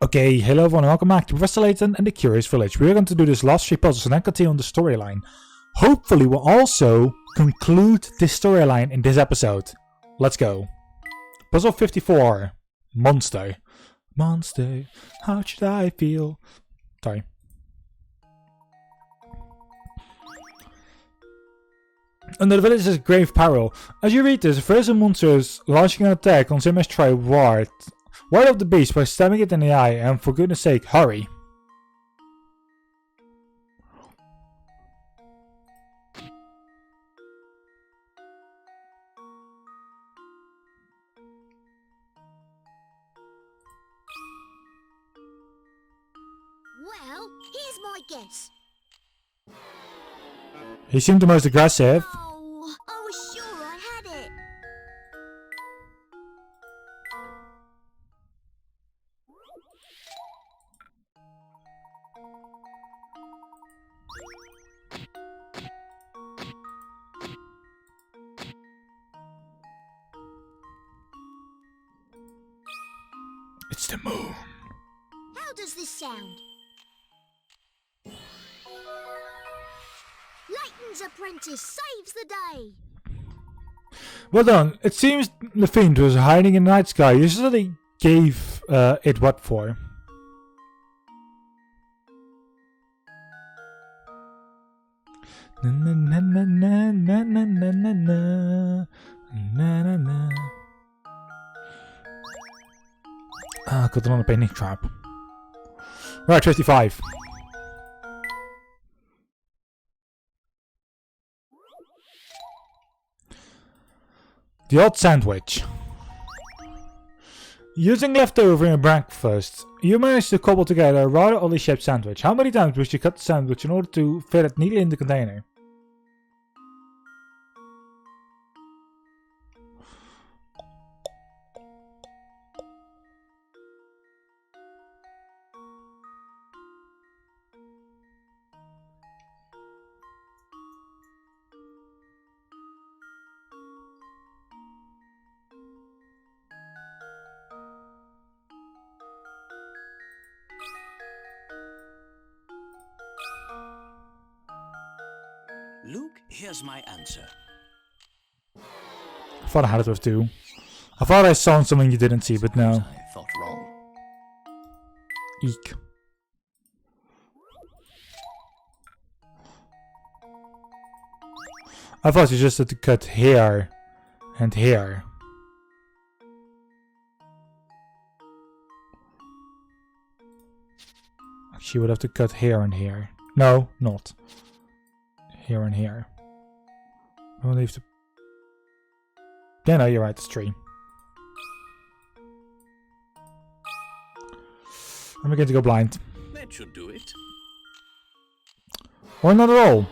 Okay, hello everyone, welcome back to Professor Layton and the Curious Village. We're going to do this last 3 puzzles and then continue on the storyline. Hopefully we'll also conclude this storyline in this episode. Let's go. Puzzle 54. Monster. Monster, how should I feel? Sorry. Under the village's grave peril. As you read this, first the monster is launching an attack on CSPDreaw ward. Ward of the beast by stabbing it in the eye, and for goodness sake, hurry. Well, here's my guess. He seemed the most aggressive. Oh, I was sure I had it. It's the moon. How does this sound? Layton's apprentice saves the day. Well done. It seems the fiend was hiding in the night sky. You suddenly gave it what for? Na na na na na na na na na na na na. Ah, got another painting trap. Right, 55. The odd sandwich. Using leftover in breakfast, you managed to cobble together a rather oddly shaped sandwich. How many times must you cut the sandwich in order to fit it neatly in the container? Luke, here's my answer. I thought I had it with 2. I thought I saw something you didn't see, but no. I thought wrong. Eek. I thought you just had to cut here and here. She would have to cut here and here. No, not. Here and here. I'll leave the... Yeah, no, you're right, it's 3. I'm going to go blind. That should do it. Or not at all.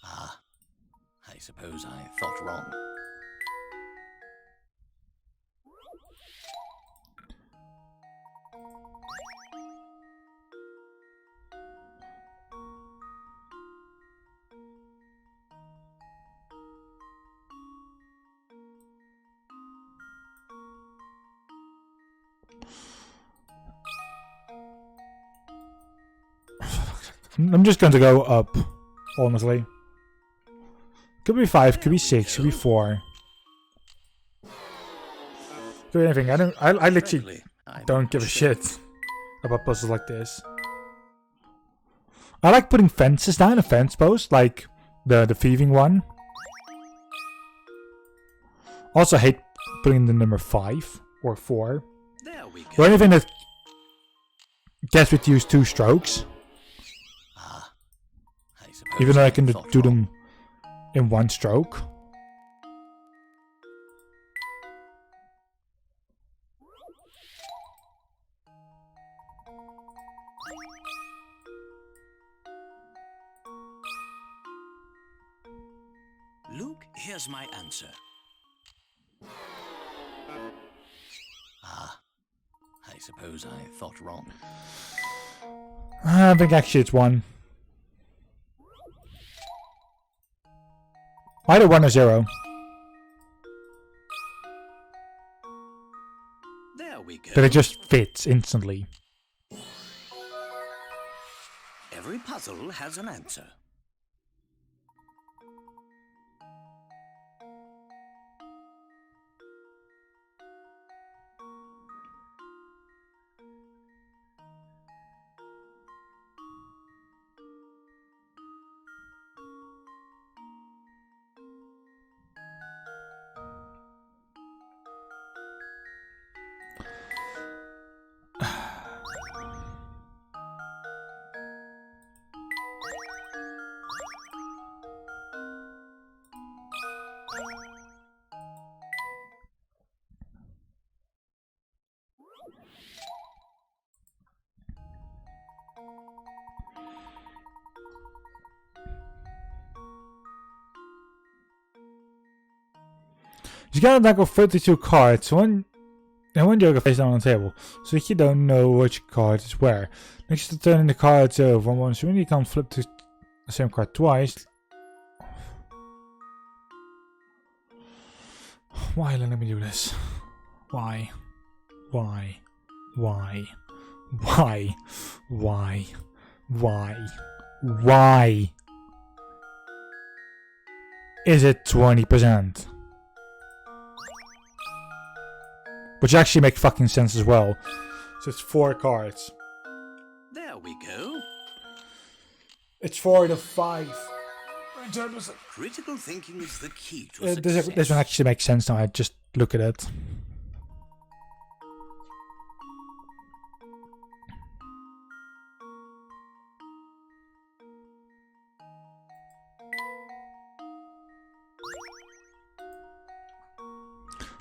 Ah, I suppose I thought wrong. I'm just going to go up, honestly. Could be 5, could be 6, could be 4. Could be anything. I literally don't give a shit about puzzles like this. I like putting fences down, a fence post, like the thieving one. Also hate putting the number 5 or 4. There we go. Or anything that gets with use 2 strokes. Even though I can do them in 1 stroke. Luke, here's my answer. Ah, I suppose I thought wrong. I think actually it's 1. Either 1 or 0. There we go. that it just fits instantly. Every puzzle has an answer. You got a deck of 32 cards, one joker face down on the table, so you don't know which card is where. Next to turning the cards over on one swing, you can't flip to the same card twice. Why let me do this? Why? Why? Why? Why? Why? Why? Why? Is it 20%? Which actually makes fucking sense as well. So it's 4 cards. There we go. It's 4 to 5. Critical thinking is the key to success. This one actually makes sense now. I just look at it.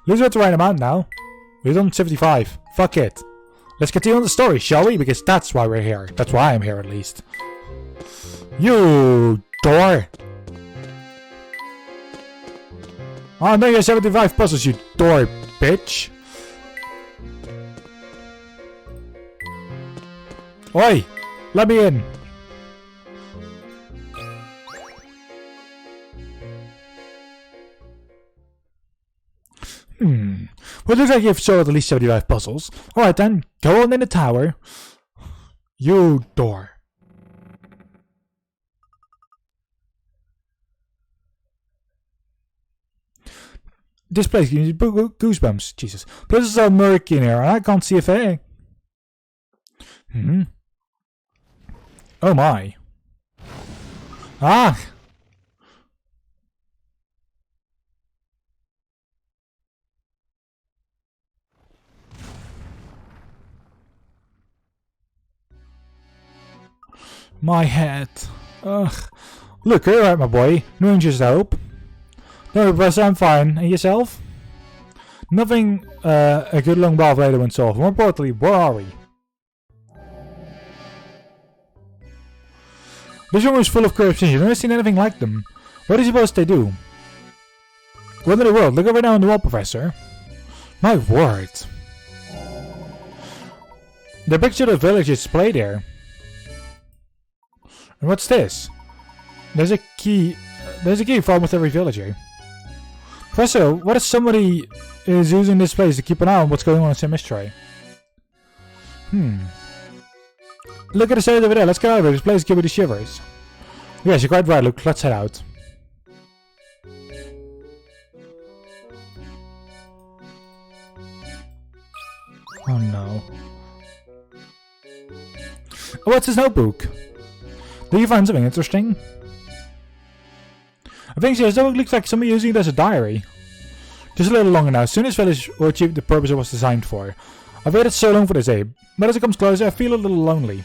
Lose the right amount now. We've done 75. Fuck it. Let's continue on the story, shall we? Because that's why we're here. That's why I'm here, at least. You door. Oh no, you're 75 puzzles, you door, bitch. Oi! Let me in. Well, it looks like you've solved at least 75 puzzles. Alright then, go on in the tower. You door. This place gives me goosebumps. Jesus. This is so murky in here and I can't see a thing. Oh my. Ah! My head. Ugh. Look, you're alright, my boy. No injuries, I hope. No, Professor, I'm fine. And yourself? Nothing a good long while later when solved. More importantly, where are we? This room is full of corruptions. You've never seen anything like them. What do you suppose they do? What in the world? Look over now on the wall, Professor. My word. The picture of the village is displayed there. And what's this? There's a key for almost every villager. Professor, what if somebody is using this place to keep an eye on what's going on in St. Mystery? Look at the side over there. Let's get over. This place gives me the shivers. Yes, you're quite right, Luke. Let's head out. Oh no. Oh, what's this notebook? Did you find something interesting? I think so. It looks like somebody using it as a diary. Just a little longer now. As soon as village will achieve the purpose it was designed for. I've waited so long for this, Abe. But as it comes closer, I feel a little lonely.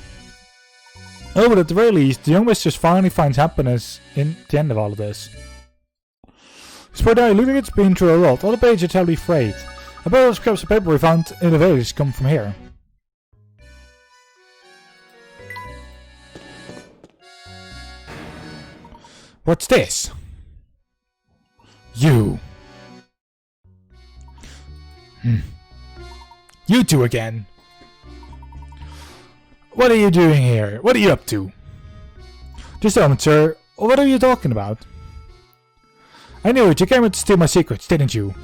Oh, but at the very least, the young mistress finally finds happiness in the end of all of this. This poor diary looks like it's been through a lot. All the pages are terribly frayed. I bet all the scraps of paper we found in the village come from here. What's this? You. You two again. What are you doing here? What are you up to? Just a moment, sir. What are you talking about? I knew it. You came here to steal my secrets, didn't you?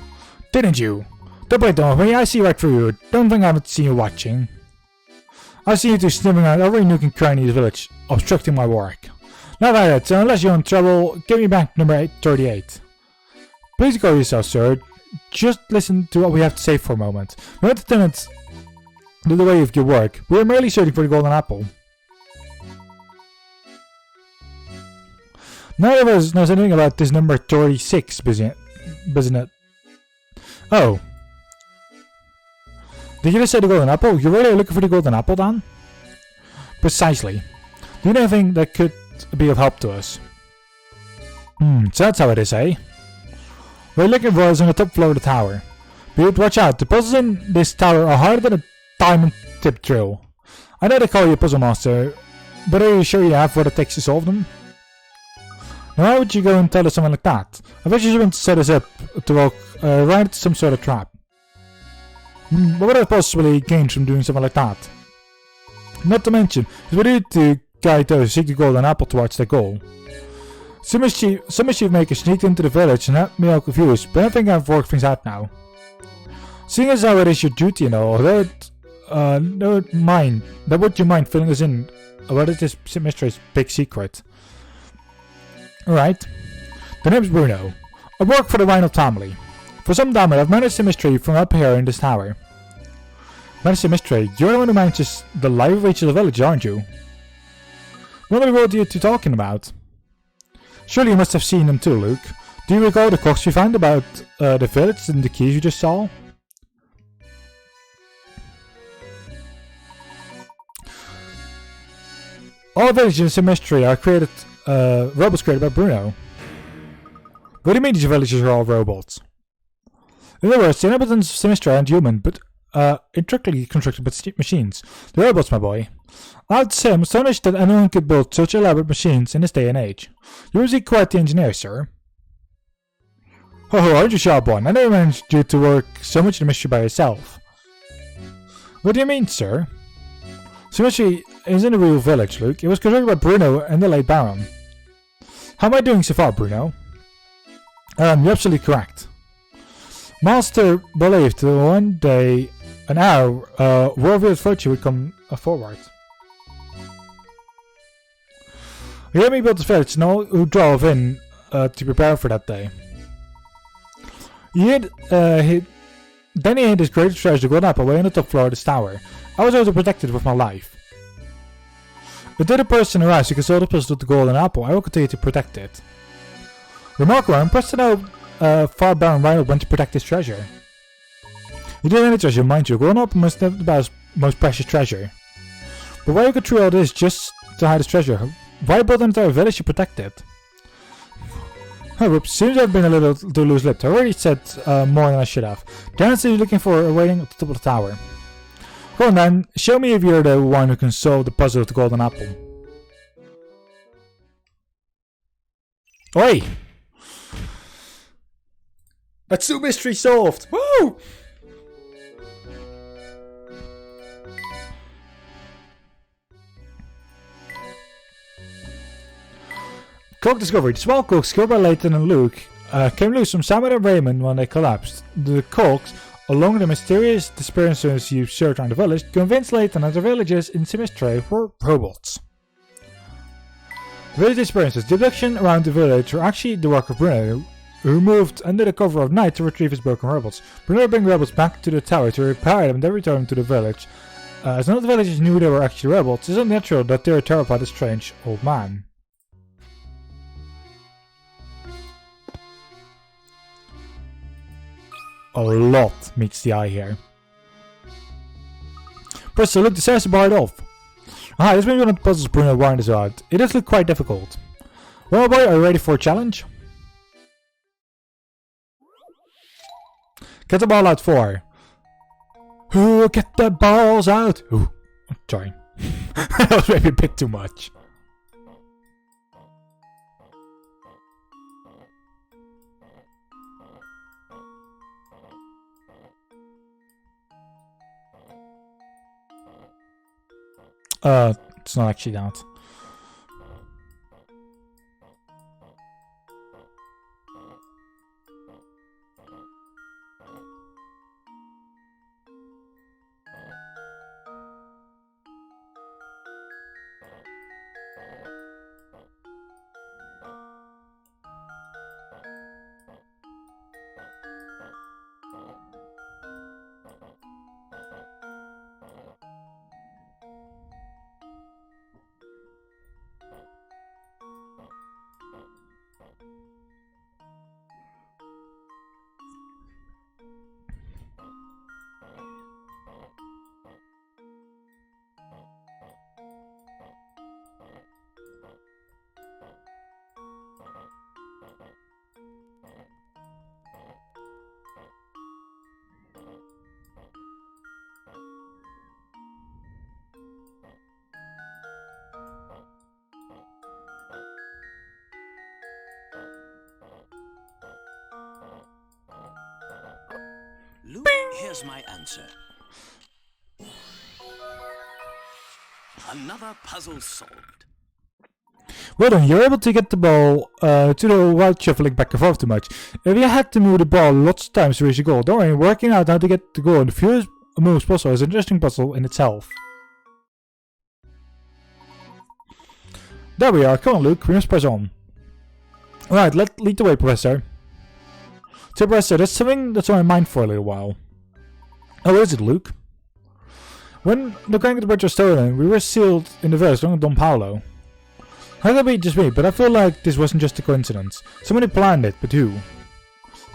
Didn't you? Don't worry, I see right through you. Don't think I haven't seen you watching. I see you two sniffing around every nook and cranny in the village, obstructing my work. Not like that, so unless you're in trouble, give me back number 838. Please go yourself, sir. Just listen to what we have to say for a moment. We're not tenants to the way of your work. We are merely searching for the golden apple. None of us knows anything about this number 36 business. Oh. Did you just say the golden apple? You're really looking for the golden apple, Dan? Precisely. Do you know anything that could be of help to us? So that's how it is, eh? We're looking for us on the top floor of the tower. But watch out, the puzzles in this tower are harder than a diamond tip drill. I know they call you a puzzle master, but are you sure you have what it takes to solve them? Now why would you go and tell us something like that? I bet you want to set us up to walk right into some sort of trap. What would I possibly gain from doing something like that? Not to mention, it's what you to guide those who seek the golden apple towards their goal. Some mischief makers sneaked into the village and had me all confused, but I think I've worked things out now. Seeing as how it is your duty and all, would you mind filling us in about this mystery's big secret? Alright. The name's Bruno. I work for the Reinhold family. For some time I've managed the mystery from up here in this tower. Managed the mystery? You're the one who manages the life of each of the village, aren't you? What are you two talking about? Surely you must have seen them too, Luke. Do you recall the clocks you found about the village and the keys you just saw? All villages in mystery are created, robots created by Bruno. What do you mean these villages are all robots? In other words, the inhabitants of Sinistra aren't human, but intricately constructed machines. They're robots, my boy. I have to say, I'm astonished that anyone could build such elaborate machines in this day and age. You're really quite the engineer, sir. Oh, aren't you sharp one? I never managed you to work so much in the mystery by yourself. What do you mean, sir? So mystery is in a real village, Luke. It was constructed by Bruno and the late Baron. How am I doing so far, Bruno? You're absolutely correct. Master believed that one day, an hour, worthy of virtue would come forward. He had me build this village and all who drove in to prepare for that day. Then he hid his greatest treasure, the golden apple, away on the top floor of this tower. I was able to protect it with my life. But did a person arise who could solve the puzzle with the golden apple, I will continue to protect it. Remarkable, I'm impressed to know far Baron Reinhold went to protect his treasure. He didn't have any treasure, mind you. Golden apple must have been his most precious treasure. But why would he go through all this just to hide his treasure? Why build an entire village to protect it? Oh, whoops, seems I've been a little too loose-lipped. I already said more than I should have. Dance is looking for waiting at the top of the tower. Go on then, show me if you're the one who can solve the puzzle of the golden apple. Oi! That's two mystery solved! Woo! Clock discovery. The small clocks killed by Layton and Luke came loose from Simon and Raymond when they collapsed. The clocks, along with the mysterious disappearances you searched around the village, convinced Layton that the villagers in Sinistra were robots. The village disappearances, the abduction around the village, were actually the work of Bruno, who moved under the cover of night to retrieve his broken robots. Bruno bring robots back to the tower to repair them and then return them to the village. As none of the villagers knew they were actually robots, it's unnatural that they were terrified of the strange old man. A lot meets the eye here. Press look, the stairs are barred off. Aha, this may be one of the puzzles Bruno warned us about. It does look quite difficult. Well, boy, are you ready for a challenge? Get the ball out for. Who get the balls out? Ooh, sorry. That was maybe a bit too much. It's not actually that. Here's my answer. Another puzzle solved. Well done, you're able to get the ball to the right, shuffling back and forth too much. If you had to move the ball lots of times to reach the goal, don't worry, working out how to get the goal in the fewest moves possible is an interesting puzzle in itself. There we are, come on Luke, we must press on. Right, lead the way, Professor. So Professor, there's something that's on my mind for a little while. Oh, what is it, Luke? When the crank of the bridge was stolen, we were sealed in the village along with Don Paolo. How could be just me, but I feel like this wasn't just a coincidence. Somebody planned it, but who?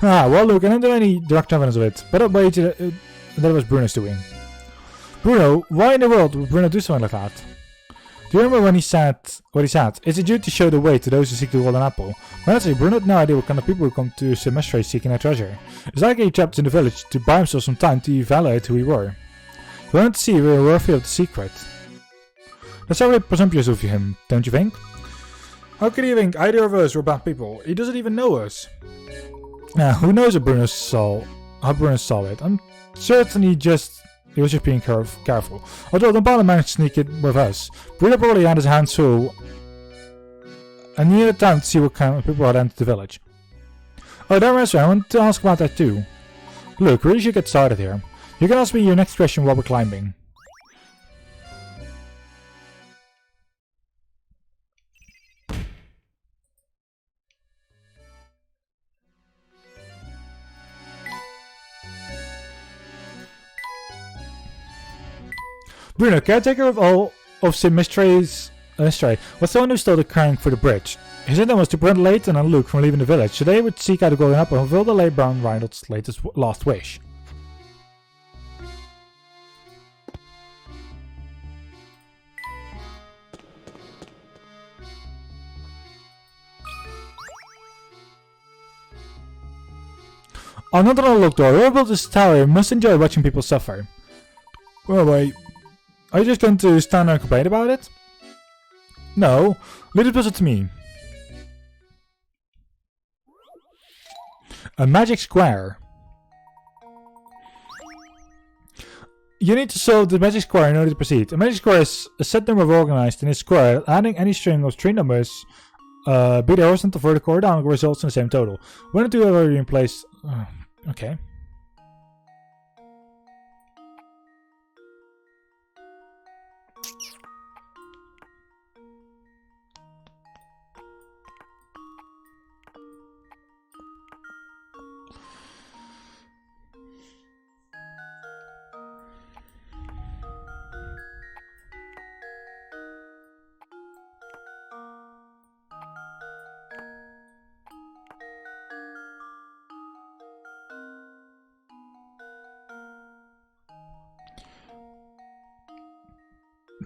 Ah, well Luke, I don't have any direct evidence of it, but I bet you that was Bruno's doing. Bruno, why in the world would Bruno do something like that? Do you remember when he said what he said? It's a duty to show the way to those who seek the golden apple. Honestly, Bruno had no idea what kind of people would come to Semestre seeking a treasure. It's like he trapped in the village to buy himself some time to evaluate who we were. He wanted to see if we were worthy of the secret. That's really presumptuous of him, don't you think? How could he think either of us were bad people? He doesn't even know us. Now, who knows how Bruno saw it? I'm certain he was just being careful. Although Don Paolo managed to sneak it with us, Bruno probably had his hands full and needed time to see what kind of people had entered the village. Oh, that reminds me, I want to ask about that too. Look, we really should get started here. You can ask me your next question while we're climbing. Bruno, caretaker of all of Semestre's was the one who stole the crank for the bridge. His intent was to prevent Layton and Luke from leaving the village, so they would seek out the golden apple and fulfill the late Brown Reinald's last wish. Another unlocked door. Whoever built this tower must enjoy watching people suffer. Well, wait. Are you just going to stand there and complain about it? No. Leave the puzzle to me. A magic square. You need to solve the magic square in order to proceed. A magic square is a set number of organized in a square. Adding any string of three numbers, be they horizontal, vertical, or down, results in the same total. One or two are already in place. Okay.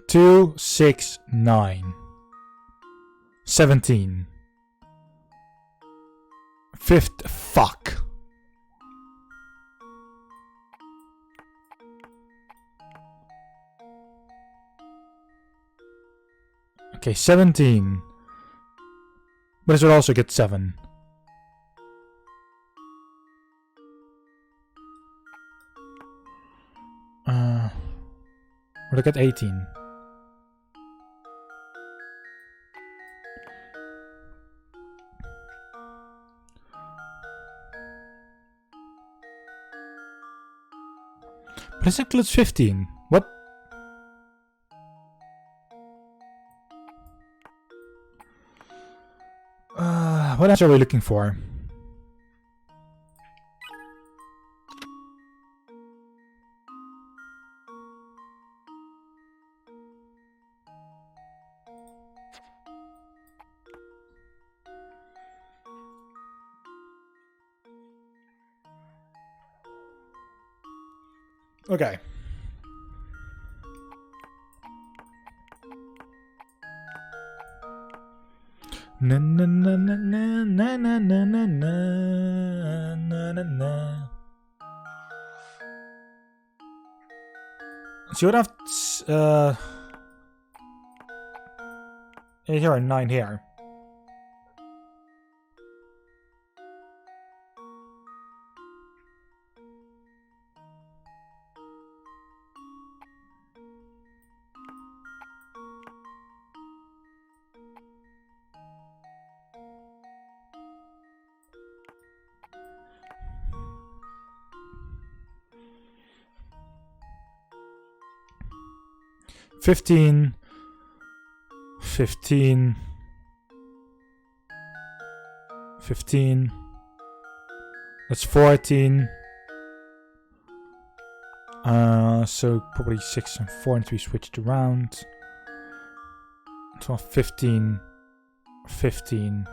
Two, 6, 9. 17. Fifth, fuck. Okay, 17. But this would also get 7. Would I get 18? But this includes 15. What? What answer are we looking for? Okay. Na na na na na na na na na na na na. So you would have 8 here and 9 here. 15. 15. 15. That's 14. So probably 6 and 4 need to be switched around. 12, 15. 15.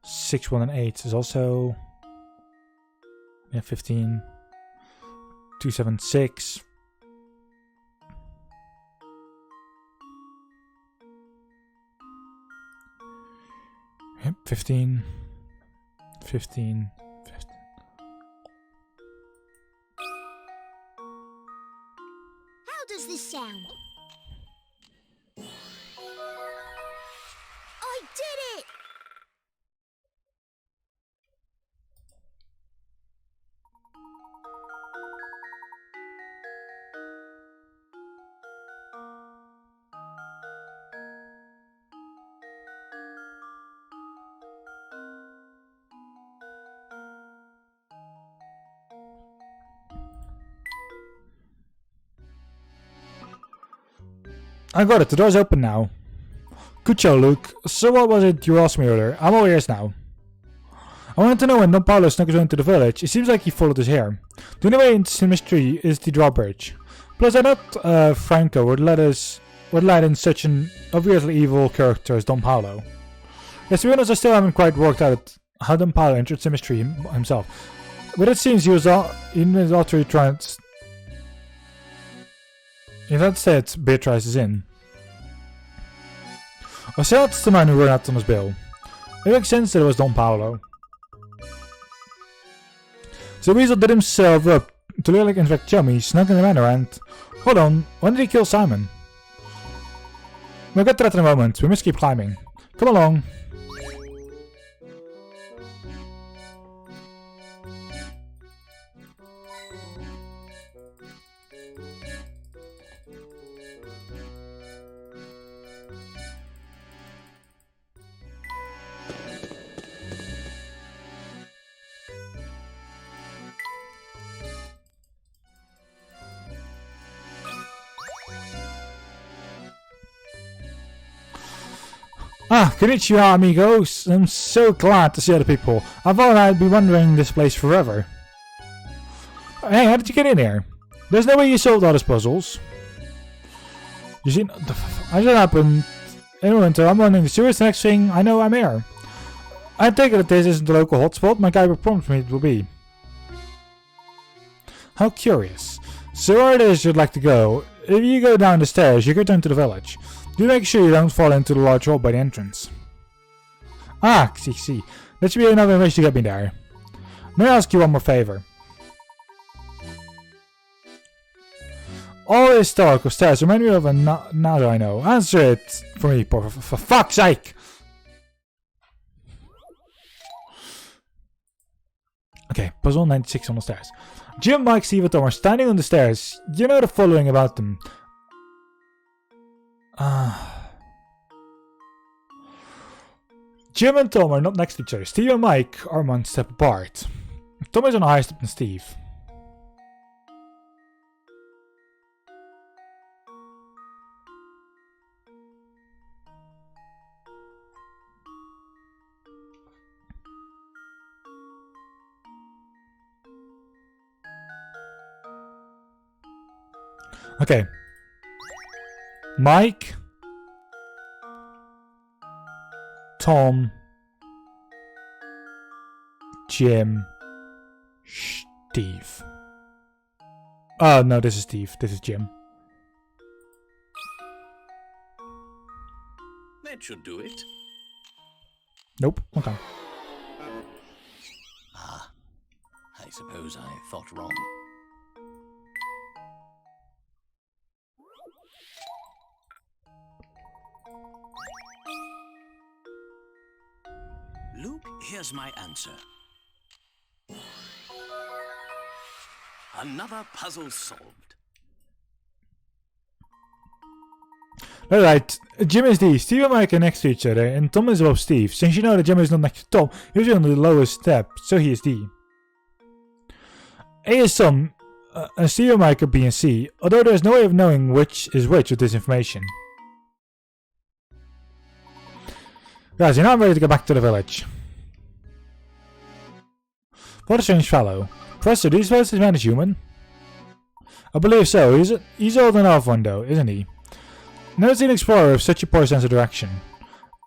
6, 1, and 8 is also... Yeah, 15. 2, 7, 6. Yep, 15. 15. 15. How does this sound? I did it! I got it, the door's open now. Good show, Luke. So what was it you asked me earlier? I'm all ears now. I wanted to know when Don Paolo snuck his way into the village. It seems like he followed us here. The only way into mystery is the drawbridge. Plus I thought Franco would let in such an obviously evil character as Don Paolo. Yes, to be honest, I still haven't quite worked out how Don Paolo entered the mystery himself. But it seems he was utterly trying to... That said, Beatrice is in. I said that's the man who ran out on his bill. It makes sense that it was Don Paolo. So Weasel did himself up to look like infect Chummy, snuck in the manor and... Hold on, when did he kill Simon? We'll get to that in a moment, we must keep climbing. Come along. Ah, konnichiwa amigos. I'm so glad to see other people. I thought I'd be wandering this place forever. Hey, how did you get in here? There's no way you solved all those puzzles. You see, I just happened. Anyway, I'm wondering the serious next thing I know I'm here. I take it that this isn't the local hotspot. My guy promised me it will be. How curious. So where it is you'd like to go? If you go down the stairs, you return to the village. Do make sure you don't fall into the large hole by the entrance. Ah, see. That should be enough information to get me there. May I ask you one more favor? All this talk of stairs remind me of a now that I know. Answer it for me, for fuck's sake! Okay, puzzle 96 on the stairs. Jim, Mike, Steve, and Tom are standing on the stairs. You know the following about them. Jim and Tom are not next to each other. Steve and Mike are 1 step apart. Tom is on a higher step than Steve. Okay. Mike, Tom, Jim, Steve. Oh, no, this is Steve. This is Jim. That should do it. Nope. Okay. Ah, I suppose I thought wrong. Luke, here's my answer. Another puzzle solved. Alright, Jim is D. Steve and Mike are next to each other, and Tom is above Steve. Since you know that Jim is not next to Tom, he's on the lowest step, so he is D. A is Tom. A stereo mic of B and C, although there is no way of knowing which is which with this information. Guys, you know I'm ready to get back to the village. What a strange fellow. Professor, do you suppose this man is human? I believe so. He's old enough one though, isn't he? Never seen an explorer with such a poor sense of direction.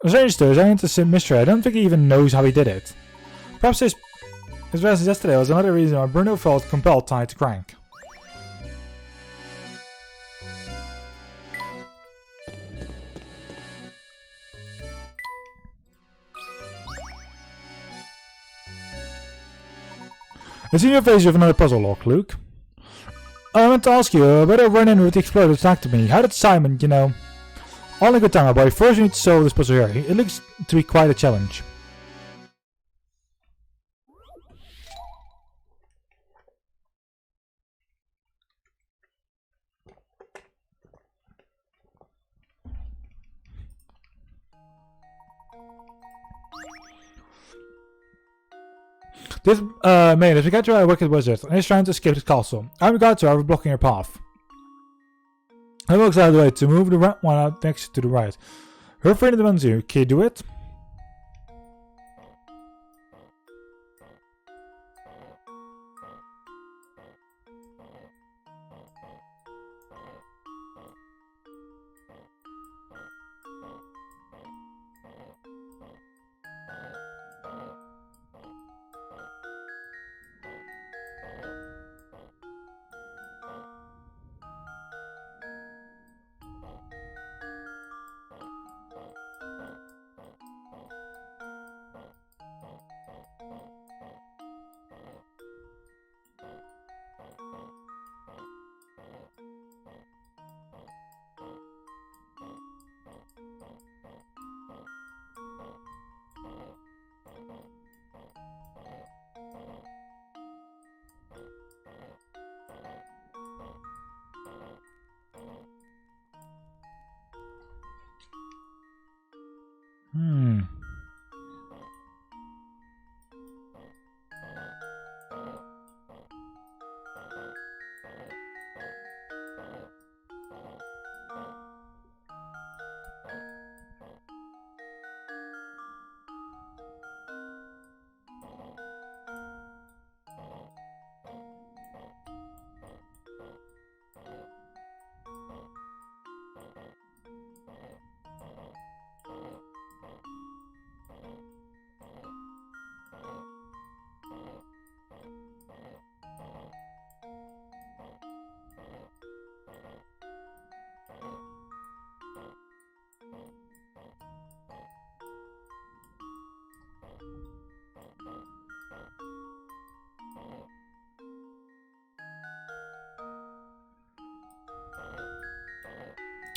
Strange though, is I into some mystery. I don't think he even knows how he did it. Perhaps his presence yesterday was another reason why Bruno felt compelled to hide the crank. I see your face with another puzzle lock, Luke. I meant to ask you, whether I run in with the explorer that attacked me. How did Simon, you know... All in good time, my boy. First we need to solve this puzzle here. It looks to be quite a challenge. This man is a catcher a wicked wizard, and he's trying to escape his castle. I'm regard to her for blocking her path. I looks out of the way to move the red one out next to the right. Her friend demands you. Can you do it?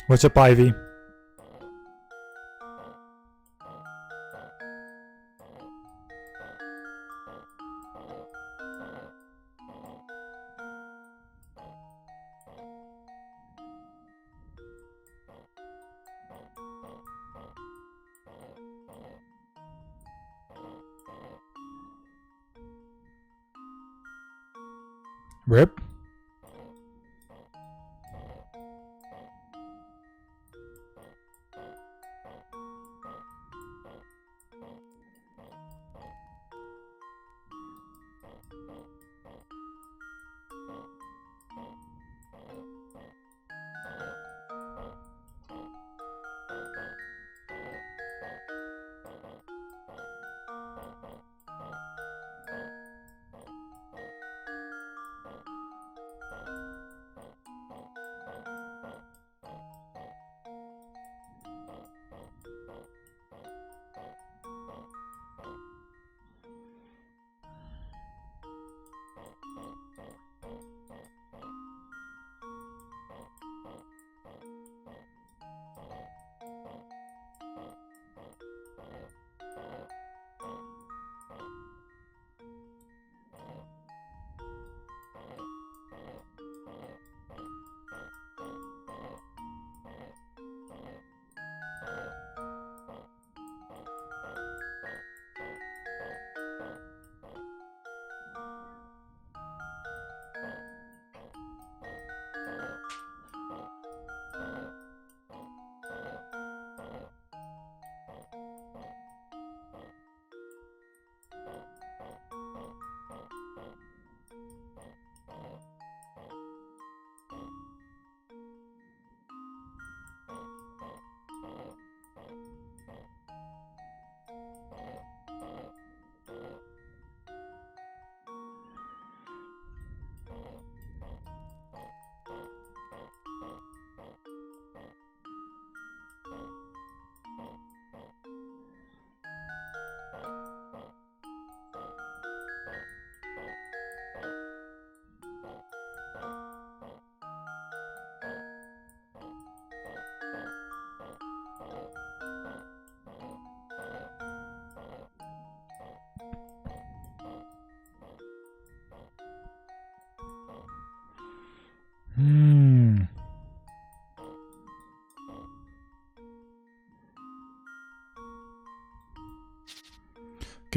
What's up, Ivy? Rip.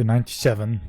Okay, 97.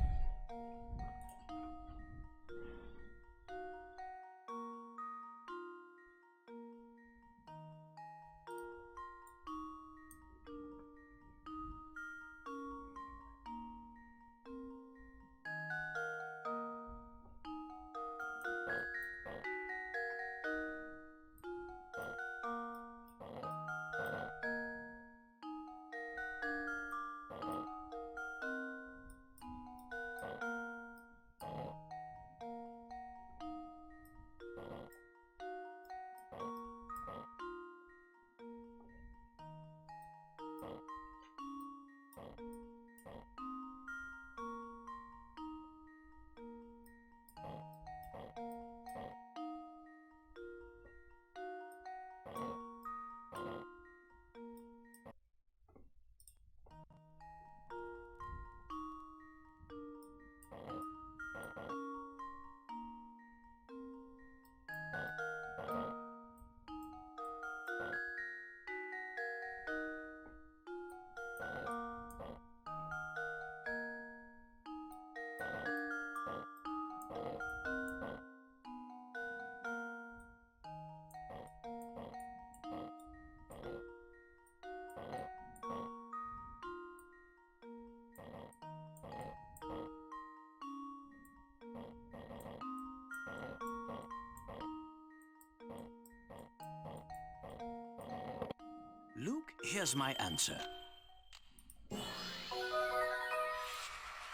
Luke, here's my answer.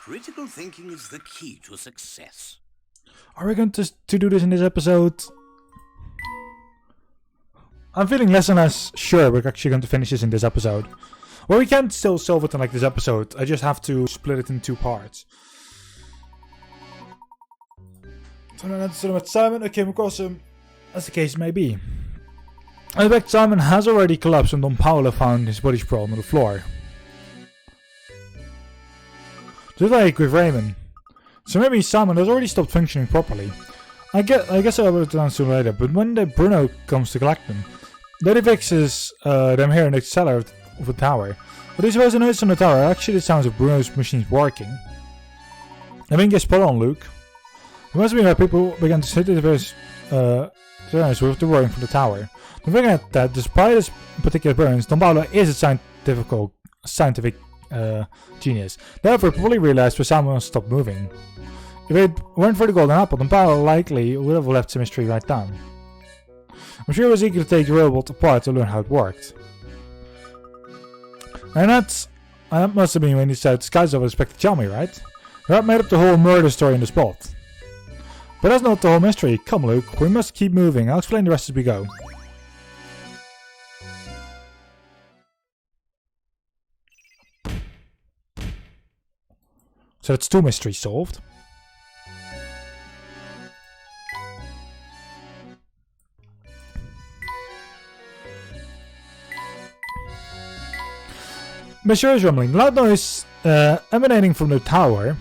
Critical thinking is the key to success. Are we going to do this in this episode? I'm feeling less and less sure we're actually going to finish this in this episode. Well, we can still solve it in like this episode. I just have to split it in 2 parts. So now let's with Simon. I came across him, as the case may be. In fact, Simon has already collapsed and Don Paolo found his body sprawled on the floor. Just like with Raymond. So maybe Simon has already stopped functioning properly. I guess I'll put it down sooner or later, but when Bruno comes to collect them, Daddy fixes them here in the cellar of the tower. But he suppose a noise on the tower actually the sounds of Bruno's machines working. I think you're spot on, Luke. It must be why people began to say that there's with the roaring from the tower. Don't forget that despite his particular burns, Don Paolo is a scientific genius. Therefore, probably realized where Simon stopped moving. If it weren't for the golden apple, Don Paolo likely would have left the mystery right down. I'm sure he was eager to take the robot apart to learn how it worked. And that must have been when he said skies over expect to tell me, right? That made up the whole murder story in the spot. But that's not the whole mystery. Come, Luke, we must keep moving. I'll explain the rest as we go. So that's 2 mysteries solved. Monsieur is rumbling. Loud noise emanating from the tower.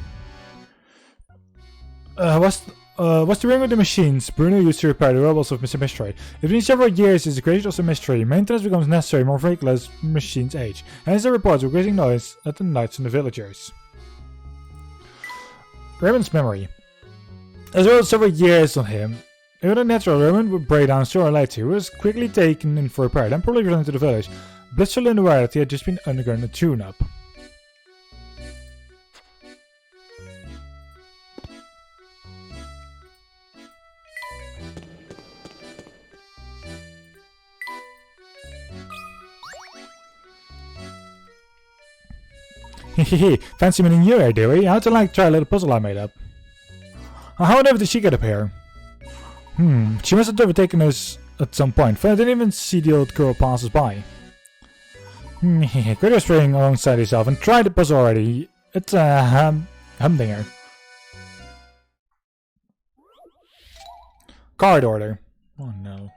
Was the ring of the machines Bruno used to repair the robots of Mr. Mystery. It's been several years since the creation of the mystery. Maintenance becomes necessary more frequently as machines age. Hence the reports of grating noise at the nights from the villagers. Raymond's memory. As well as several years on him, it was natural Raymond would break down sooner or later. He was quickly taken in for repair, then probably returned to the village, blissfully unaware that he had just been undergoing a tune-up. Hehehe, fancy meeting you here, dearie. How'd you like to try a little puzzle I made up? How on earth did she get up here? She must have overtaken us at some point, for I didn't even see the old girl pass us by. Quit your string alongside yourself and try the puzzle already. It's a humdinger. Card order. Oh no.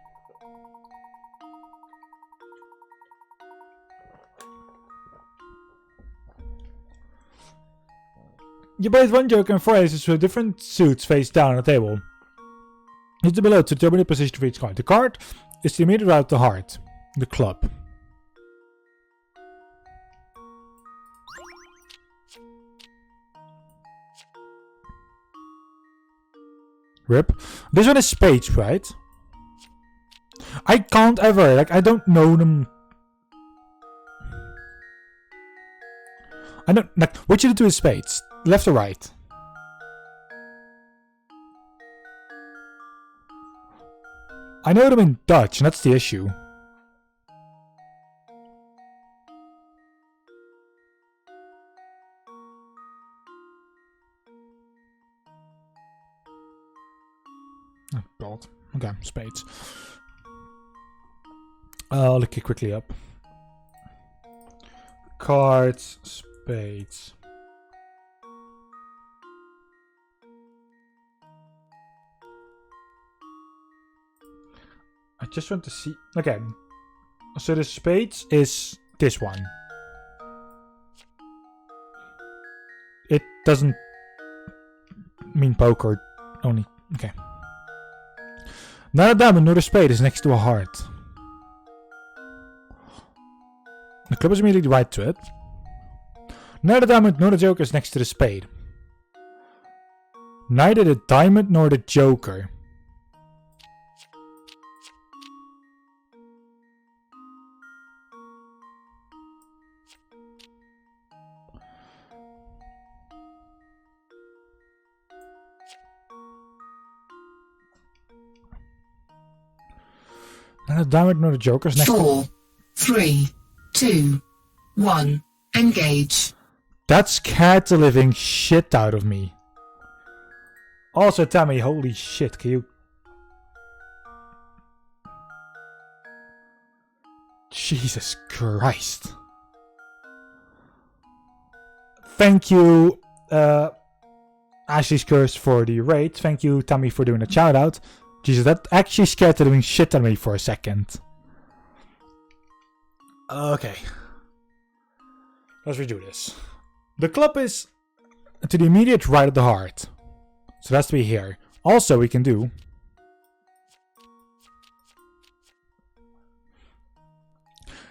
You played one joke and 4 aces with different suits face down on the table. Hit the below to determine the position of each card. The card is the immediate route to heart. The club. Rip. This one is spades, right? I can't ever, like, I don't know them. I don't, like, which of the two is spades? Left or right? I know them in Dutch, and that's the issue. Oh, God. Okay, spades. I'll look it quickly up. Cards, spades. I just want to see. Okay, so the spades is this one. It doesn't mean poker only. Okay. Neither diamond nor the spade is next to a heart. The club is immediately right to it. Neither the diamond nor the joker is next to the spade. Neither the diamond nor the joker. Neither the diamond nor the joker is next to... 4, 3, 2, 1, engage. That scared the living shit out of me. Also, Tammy, holy shit, can you... Jesus Christ. Thank you, Ashley's Curse for the raid. Thank you, Tammy, for doing a shout out. Jesus, that actually scared the living shit out of me for a second. Okay. Let's redo this. The club is to the immediate right of the heart. So that's to be here. Also, we can do...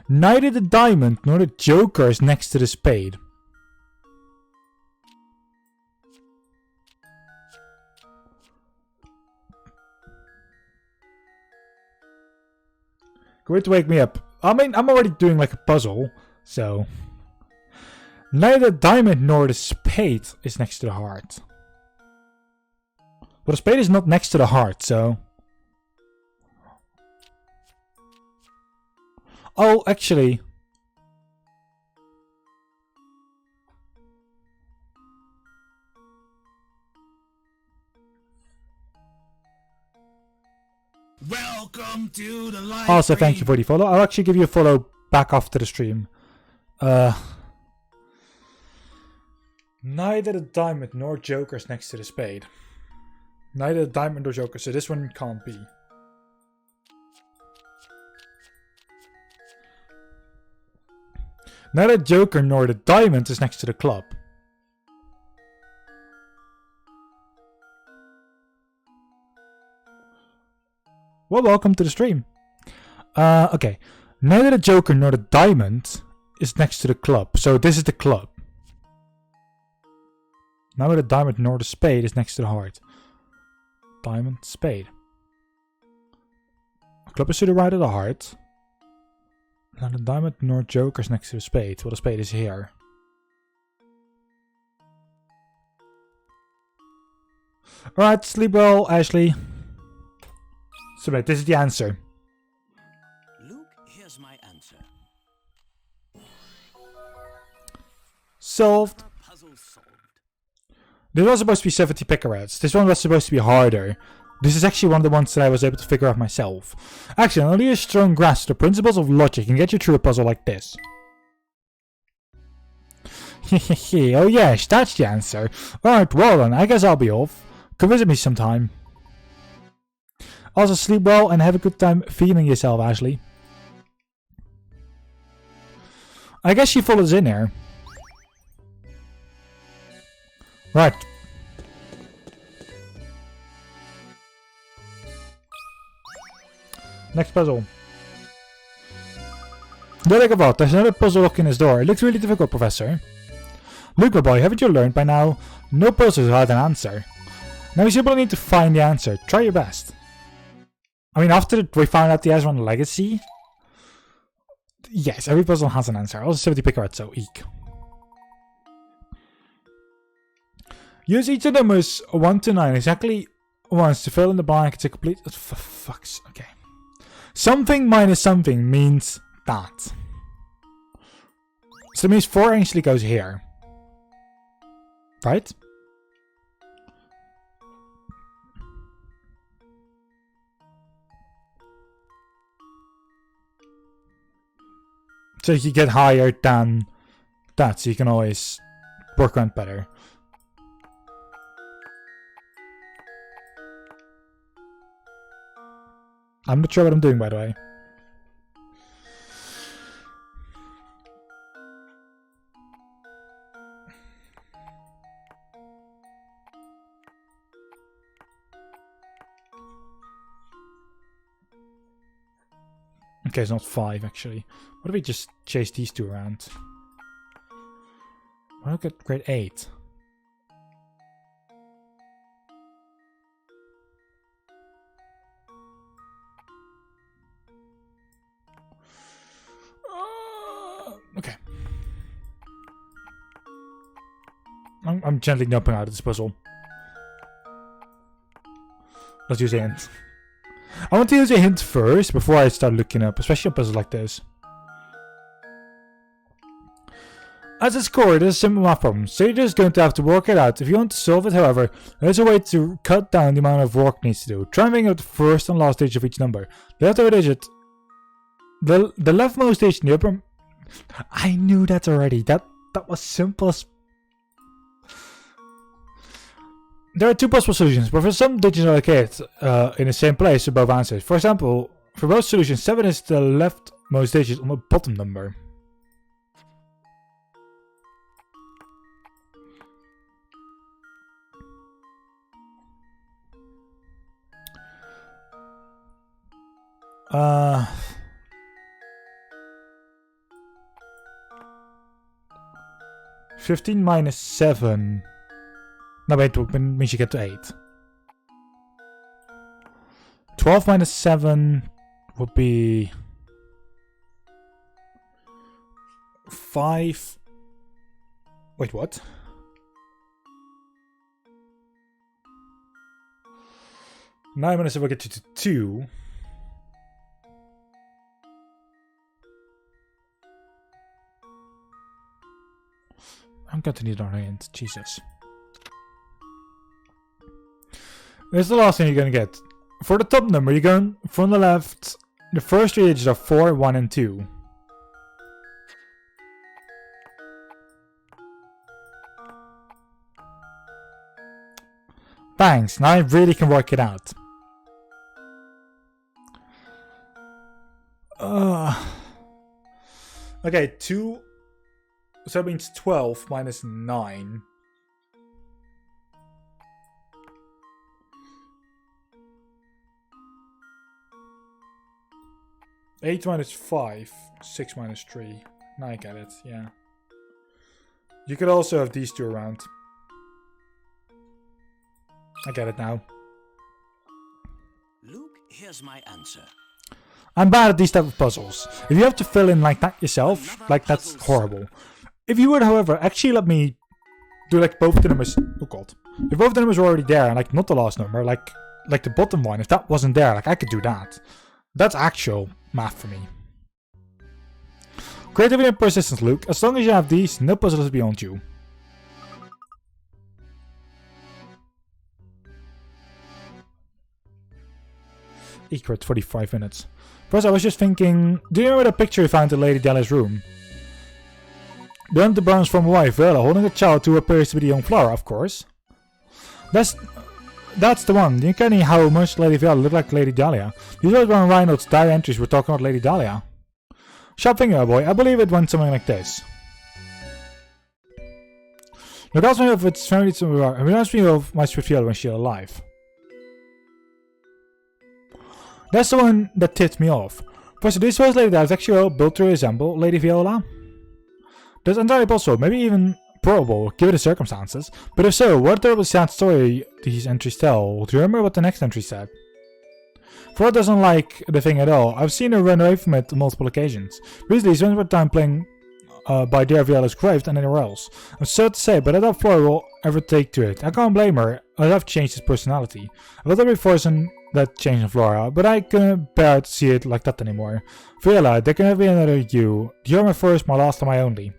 Neither the diamond nor the joker is next to the spade. Going to wake me up. I mean, I'm already doing like a puzzle, so... Neither the diamond nor the spade is next to the heart. But the spade is not next to the heart, so... Oh, actually... Welcome to the live Also, thank you for the follow. I'll actually give you a follow back after the stream. Neither the diamond nor joker is next to the spade. Neither the diamond nor joker, so this one can't be. Neither the joker nor the diamond is next to the club. Well, welcome to the stream. Okay. Neither the joker nor the diamond is next to the club. So this is the club. Neither the diamond nor the spade is next to the heart. Diamond, spade. The club is to the right of the heart. Neither the diamond nor joker is next to the spade. Well, the spade is here. Alright, sleep well, Ashley. Submit, this is the answer. Luke, here's my answer. Solved. Puzzle solved. This was supposed to be 70 picarats. This one was supposed to be harder. This is actually one of the ones that I was able to figure out myself. Actually, only a strong grasp of the principles of logic can get you through a puzzle like this. Oh yes, that's the answer. Alright, well then, I guess I'll be off. Come visit me sometime. Also, sleep well and have a good time feeling yourself, Ashley. I guess she follows in here. Right. Next puzzle. There I go. There's another puzzle locking his door. It looks really difficult, Professor. Luke, my boy, haven't you learned by now? No puzzle is without an answer. Now we simply need to find the answer. Try your best. I mean, after we found out the answer on Legacy, yes, every puzzle has an answer. Also 70 pick art, so eek. Use each of the numbers 1 to 9 exactly once to fill in the blank to complete. For fuck's okay. Something minus something means that. So that means 4 actually goes here. Right? So you get higher than that, so you can always work on it better. I'm not sure what I'm doing, by the way. Okay, it's not 5 actually. What if we just chase these two around? Why don't I get grade 8? Okay. I'm gently jumping out of this puzzle. Let's use a hint. I want to use a hint first before I start looking up, especially on puzzles like this. As its core, it is a simple math problem, so you're just going to have to work it out. If you want to solve it, however, there's a way to cut down the amount of work needs to do. Try and figure out the first and last digit of each number. The left digit, the leftmost digit in the upper. I knew that already. That was simple as. There are two possible solutions, but for some digits are located in the same place for both answers. For example, for both solutions, 7 is the leftmost digit on the bottom number. Uh, 15 minus 7. No, wait, means you get to 8. 12 minus 7 would be 5. Wait, what? Nine minus 7 will get you to 2. I'm going to need our hand. Jesus. This is the last thing you're going to get. For the top number, you're going from the left. The first 3 digits are 4, 1, and 2. Thanks. Now I really can work it out. Okay, 2. So that means 12 minus 9. 8 minus 5. 6 minus 3. Now I get it, yeah. You could also have these two around. I get it now. Luke, here's my answer. I'm bad at these type of puzzles. If you have to fill in like that yourself, like that's horrible. If you would, however, actually let me do like both the numbers. Oh god. If both the numbers were already there, and like not the last number, like the bottom one, if that wasn't there, like I could do that. That's actual math for me. Creativity and persistence, Luke. As long as you have these, no puzzle is beyond you. Equal 45 minutes. First, I was just thinking, do you remember the picture we found in Lady Dahlia's room? The one the Browns from Hawaii, Viola, holding a child who appears to be the young Flora, of course. That's the one. You can see how much Lady Viola looked like Lady Dahlia. These were when Reinhold's diary entries were talking about Lady Dahlia. Sharp finger, boy. I believe it went something like this. Look ask me if it's family to me, and reminds me of my sweet Viola when she was alive. That's the one that tipped me off. First, this was Lady Dahlia's actual built to resemble Lady Viola. That's entirely possible. Maybe even probable, given the circumstances. But if so, what terrible sad story these entries tell? Do you remember what the next entry said? Frodo doesn't like the thing at all. I've seen her run away from it on multiple occasions. Recently, he spends more time playing by Dear Viola's grave than anywhere else. I'm sad to say, but I doubt Flora will ever take to it. I can't blame her. I've changed his personality. I thought I'd be forcing that change in Flora, but I couldn't bear to see it like that anymore. Viola, there can never be another you. You're my first, my last, and my only.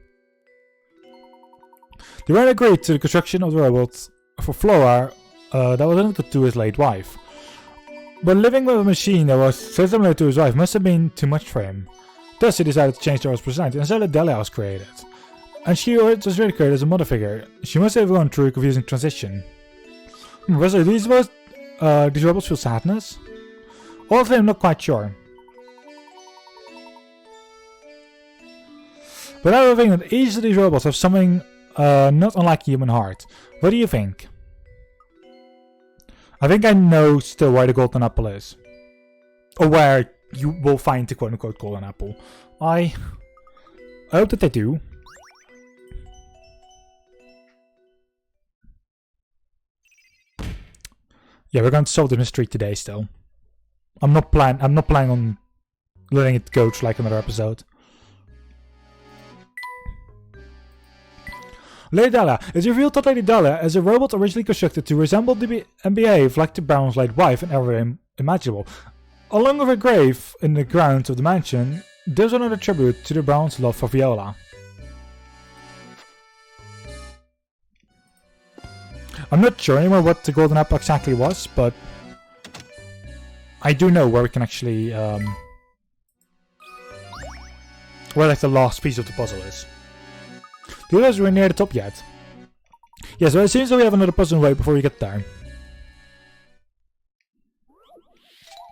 The Ren agreed to the construction of the robot for Flora that was uncle to his late wife. But living with a machine that was so similar to his wife must have been too much for him. Thus he decided to change Dora's personality and so Delia was created. And she was really created as a mother figure. She must have gone through a confusing transition. Professor, these robots feel sadness? Honestly, I'm not quite sure. But I think that each of these robots have something not unlike a human heart. What do you think? I think I know still where the golden apple is. Or where you will find the quote-unquote golden apple. I hope that they do. Yeah, we're going to solve the mystery today still. I'm not planning on letting it go to like another episode. Lady Dahlia. It's revealed that Lady Dahlia is a robot originally constructed to resemble and behave like the Baron's late wife in every way imaginable. Along with her grave in the grounds of the mansion, there's another tribute to the Baron's love for Viola. I'm not sure anymore what the golden apple exactly was, but I do know where we can actually where like the last piece of the puzzle is. Do you guys we're near the top yet? Yeah, so it seems that we have another puzzle away before we get there.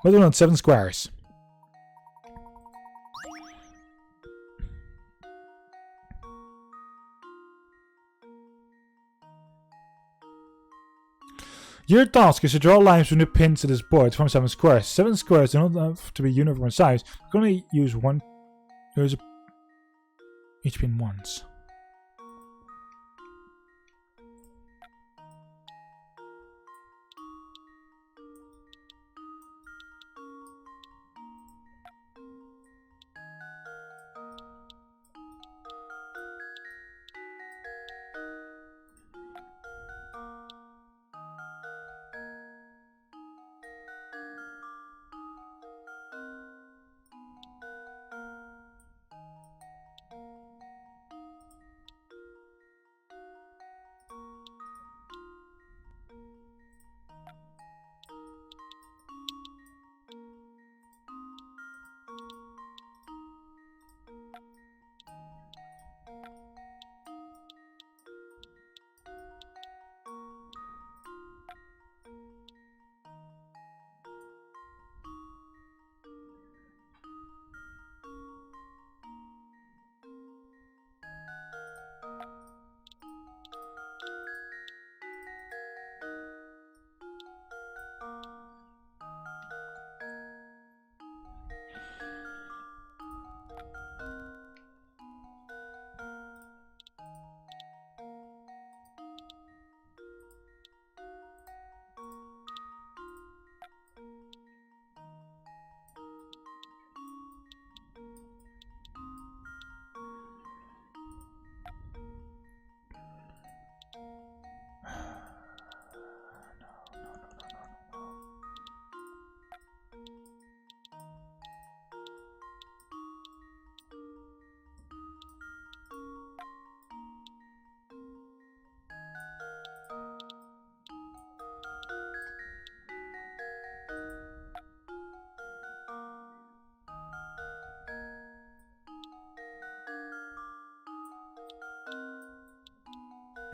What do we want? 7 squares. Your task is to draw lines from the pins to this board from 7 squares. 7 squares do not have to be uniform size. You can only use each pin once.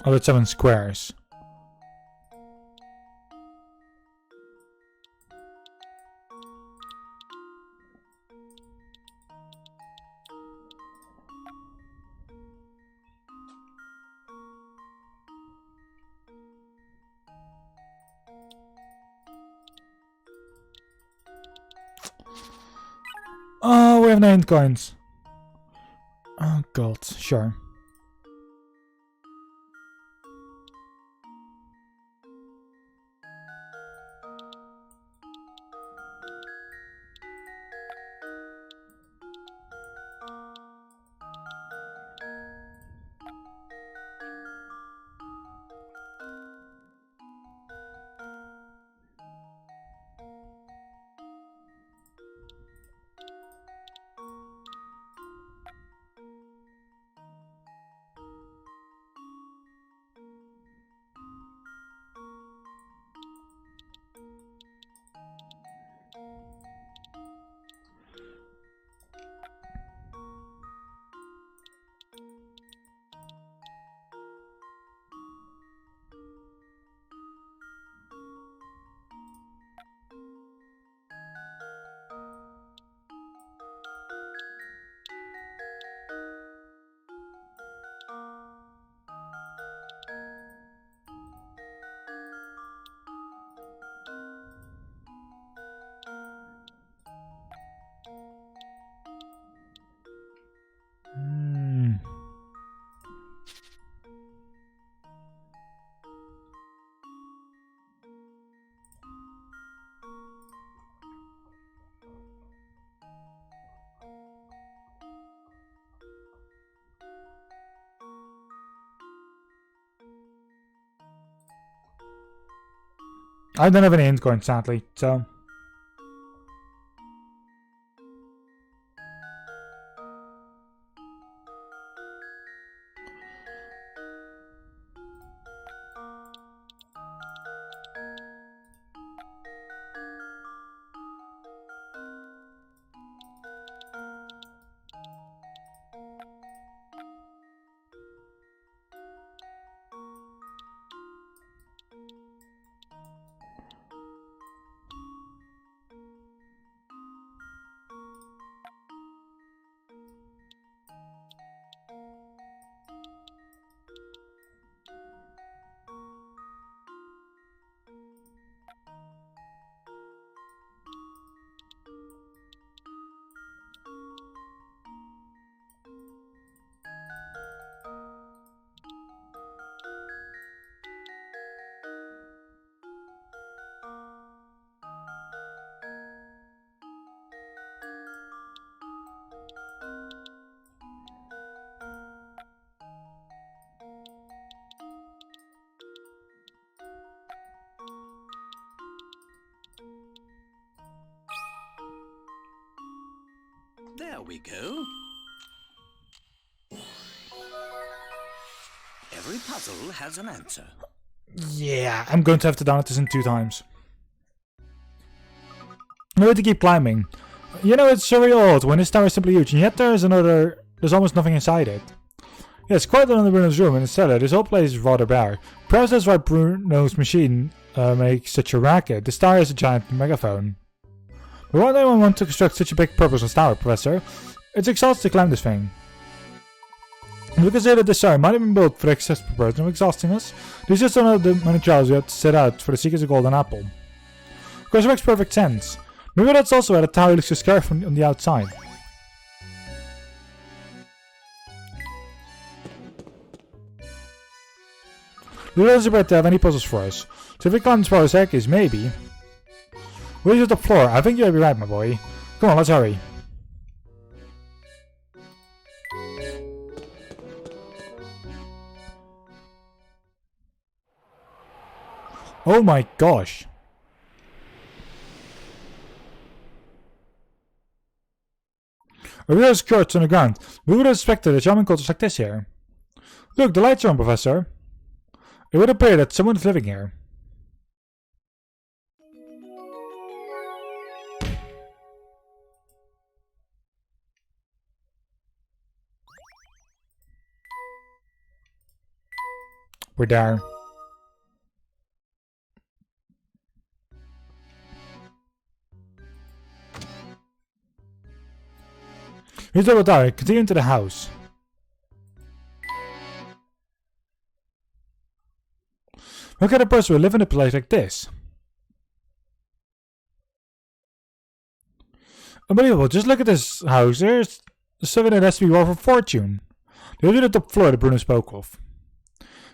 Oh, that's 7 squares. Oh, we have 9 coins. Oh god, sure. I don't have any int coins, sadly, so... There we go. Every puzzle has an answer. Yeah, I'm going to have to download this in 2 times. I'm going to keep climbing. You know, it's very odd when this tower is simply huge, and yet there's almost nothing inside it. Yeah, it's quite under Bruno's room, and instead, this whole place is rather bare. Perhaps that's why Bruno's machine makes such a racket. This tower is a giant megaphone. But why would anyone want to construct such a big purposeless tower, Professor? It's exhausting to climb this thing. We consider this tower might have been built for excess purpose of exhausting us. This is just one of the many trials we have to set out for the secrets of Golden Apple. Of course, it makes perfect sense. Maybe that's also why the tower looks so scary from on the outside. Lula doesn't appear to have any puzzles for us, so if we climb as far as heck is, maybe. Where's at the floor? I think you might be right, my boy. Come on, let's hurry. Oh my gosh. A real skirts on the ground. We would have expected a charming cultures like this here. Look, the lights are on, Professor. It would appear that someone is living here. We're there. Here's the door. Continue into the house. Look at a person who live in a place like this. Unbelievable. Just look at this house. There's something that has to be worth a fortune. The other at the floor that Bruno spoke of.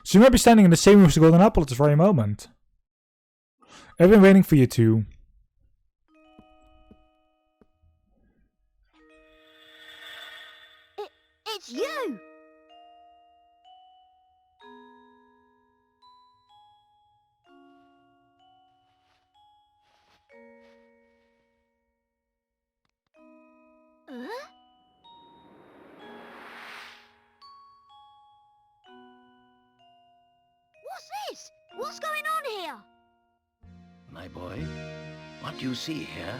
So you might be standing in the same room as the Golden Apple at this very moment. I've been waiting for you to. It's you! What's this? What's going on here? My boy, what you see here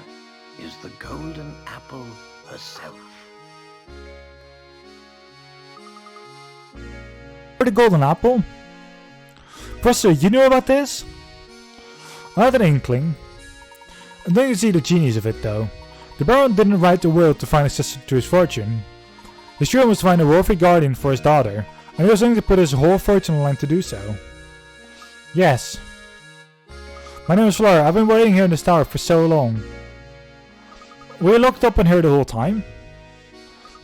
is the Golden Apple herself. The Golden Apple? Professor, you knew about this? I had an inkling. I don't see the genius of it though. The Baron didn't write the will to find access to his fortune. His dream was to find a worthy guardian for his daughter, and he was willing to put his whole fortune on the line to do so. Yes. My name is Flora. I've been waiting here in this tower for so long. Were you locked up in here the whole time?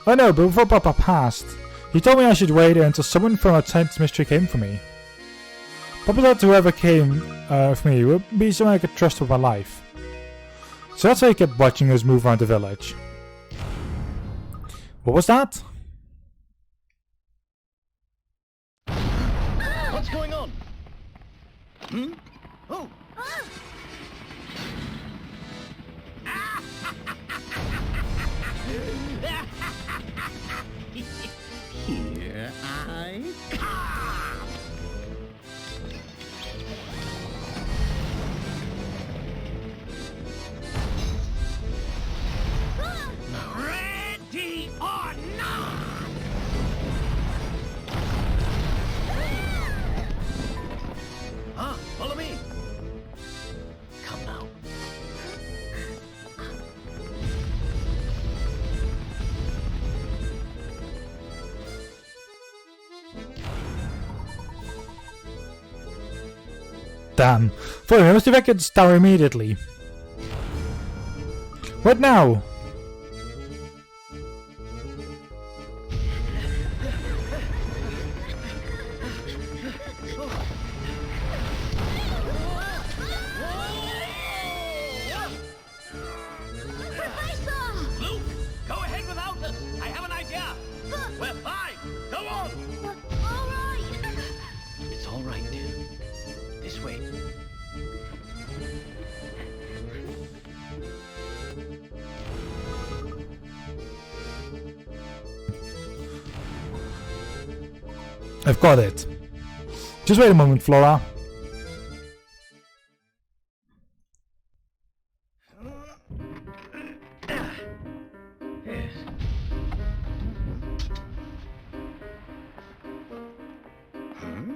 I know, but before Papa passed, he told me I should wait here until someone from outside this mystery came for me. Papa thought whoever came for me would be someone I could trust with my life. So that's why he kept watching us move around the village. What was that? What's going on? Hmm? Oh! Damn. Fine, I must evacuate this tower immediately. What now? Luke, go ahead without us. I have an idea. We're fine. Go on. All right. It's all right, dear. This way. I've got it. Just wait a moment, Flora. Yes. Hmm?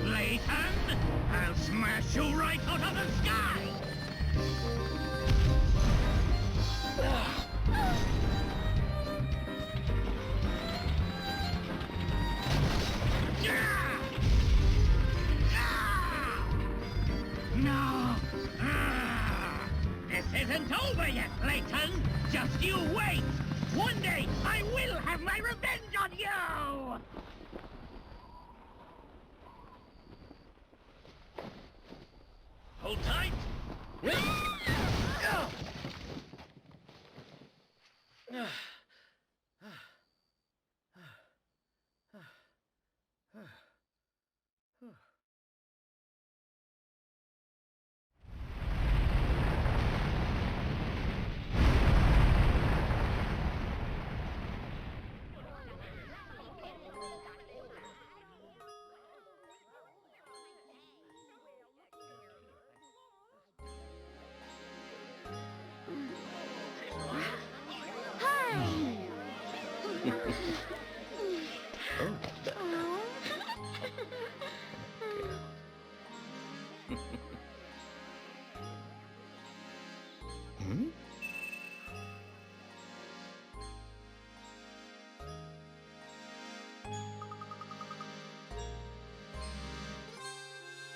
Layton, I'll smash you right out of the sky! No! This isn't over yet, Layton! Just you wait! One day, I will have my revenge on you! Hold tight! Hmm?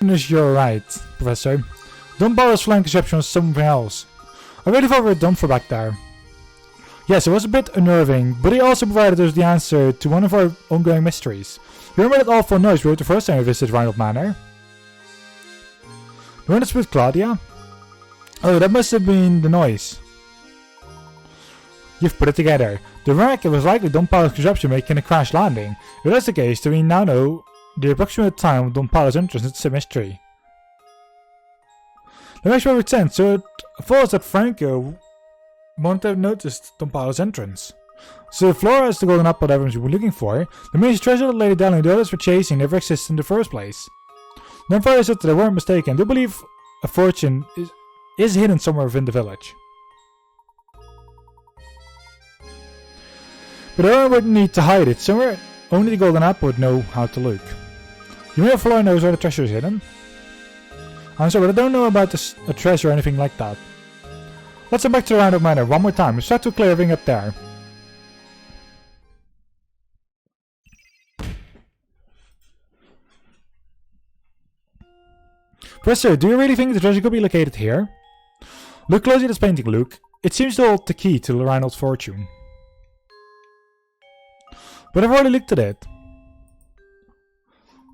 You're right, Professor. Dumbpower's flying conception was something else. I really thought we were done for back there. Yes, it was a bit unnerving, but he also provided us the answer to one of our ongoing mysteries. You remember that awful noise we heard the first time we visited Reinhold Manor? The one that's with Claudia? Oh, that must have been the noise. You've put it together. The wreck was likely Dumbpower's conception making a crash landing. If that's the case, then we now know the approximate time of Dumbpower's entrance into the mystery. That makes perfect sense, so it follows that Franco won't have noticed Dumbpower's entrance. So if Flora is the golden apple that everyone's been looking for, that means the treasure that Lady Dell and the others were chasing never existed in the first place. Dumbpower said that they weren't mistaken. They believe a fortune is hidden somewhere within the village. But everyone wouldn't need to hide it somewhere. Only the golden apple would know how to look. You know if Flora knows where the treasure is hidden? I'm sorry, but I don't know about a treasure or anything like that. Let's head back to the Reinhold Manor one more time. Let's try to clear everything up there. Professor, do you really think the treasure could be located here? Look closely at this painting, Luke. It seems to hold the key to Reinhold's fortune. But I've already looked at it.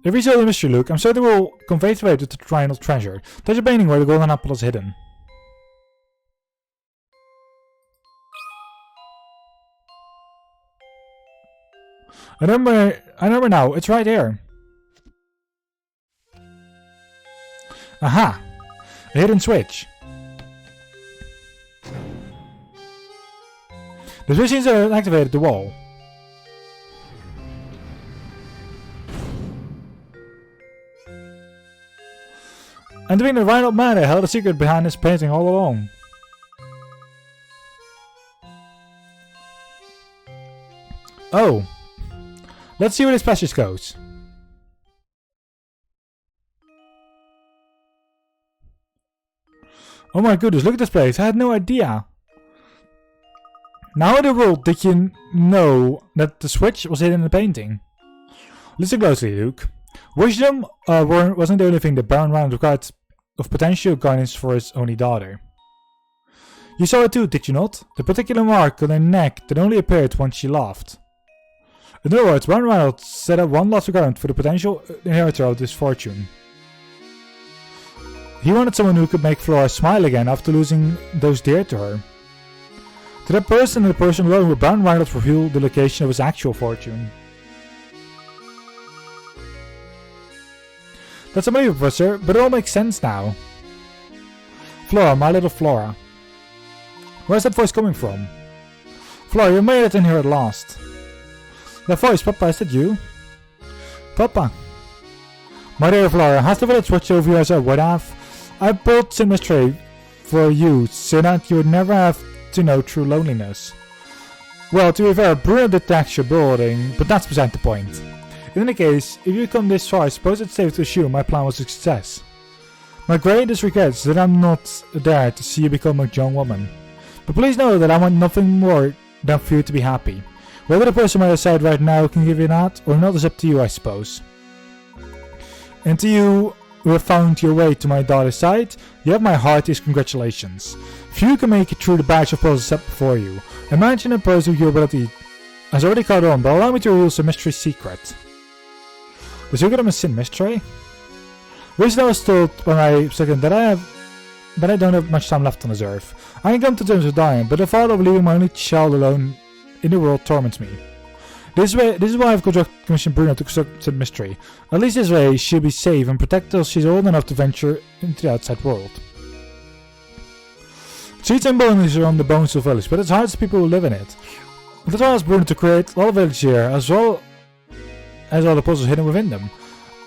If we solve the mystery, Luke, I'm certain we'll convey the way to the Reinhold treasure. There's a painting where the golden apple is hidden. I remember now, it's right here. Aha! A hidden switch. The switch seems to have activated the wall. And being the Rhino man, I held a secret behind this painting all along. Oh. Let's see where this passage goes. Oh my goodness, look at this place. I had no idea. Now in the world did you know that the switch was hidden in the painting? Listen closely, Luke. Wisdom wasn't the only thing that Baron Rand required of potential guidance for his only daughter. You saw it too, did you not? The particular mark on her neck that only appeared once she laughed. In other words, Baron Rand set up one last requirement for the potential inheritor of this fortune. He wanted someone who could make Flora smile again after losing those dear to her. To that person and the person alone would Baron Rand reveal the location of his actual fortune. That's amazing, Professor, but it all makes sense now. Flora, my little Flora. Where's that voice coming from? Flora, you made it in here at last. That voice, Papa, is that you? Papa. My dear Flora, has the village watched over you as I would have? I built some mystery for you so that you would never have to know true loneliness. Well, to be fair, Bruno detects your building, but that's beside the point. In any case, if you come this far, I suppose it's safe to assume my plan was a success. My greatest regret is that I'm not there to see you become a young woman. But please know that I want nothing more than for you to be happy. Whether the person on my side right now can give you that or not is up to you, I suppose. And to you who have found your way to my daughter's side, you have my heartiest congratulations. Few can make it through the batch of puzzles set before you. Imagine a person with your ability has already caught on, but allow me to reveal some mystery secret. The secret of a sin mystery? Recently I was told by my second that I don't have much time left on this earth. I can come to terms with dying, but the thought of leaving my only child alone in the world torments me. This is why I've commissioned Bruno to construct the mystery. At least this way she'll be safe and protected till she's old enough to venture into the outside world. Streets and buildings are on the bones of the village, but it's hard to people who live in it. That's why I asked Bruno to create all the village here, as well as all the puzzles hidden within them.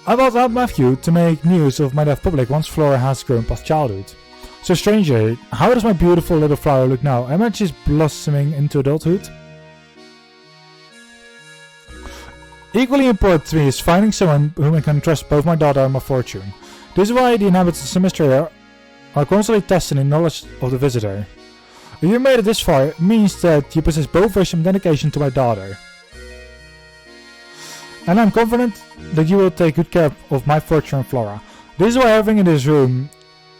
I've also helped Matthew to make news of my death public once Flora has grown past childhood. So stranger, how does my beautiful little flower look now? I imagine she's blossoming into adulthood. Equally important to me is finding someone whom I can trust both my daughter and my fortune. This is why the inhabitants of mystery are constantly testing the knowledge of the visitor. If you made it this far, it means that you possess both wisdom and dedication to my daughter. And I'm confident that you will take good care of my fortune and Flora. This is why everything in this room,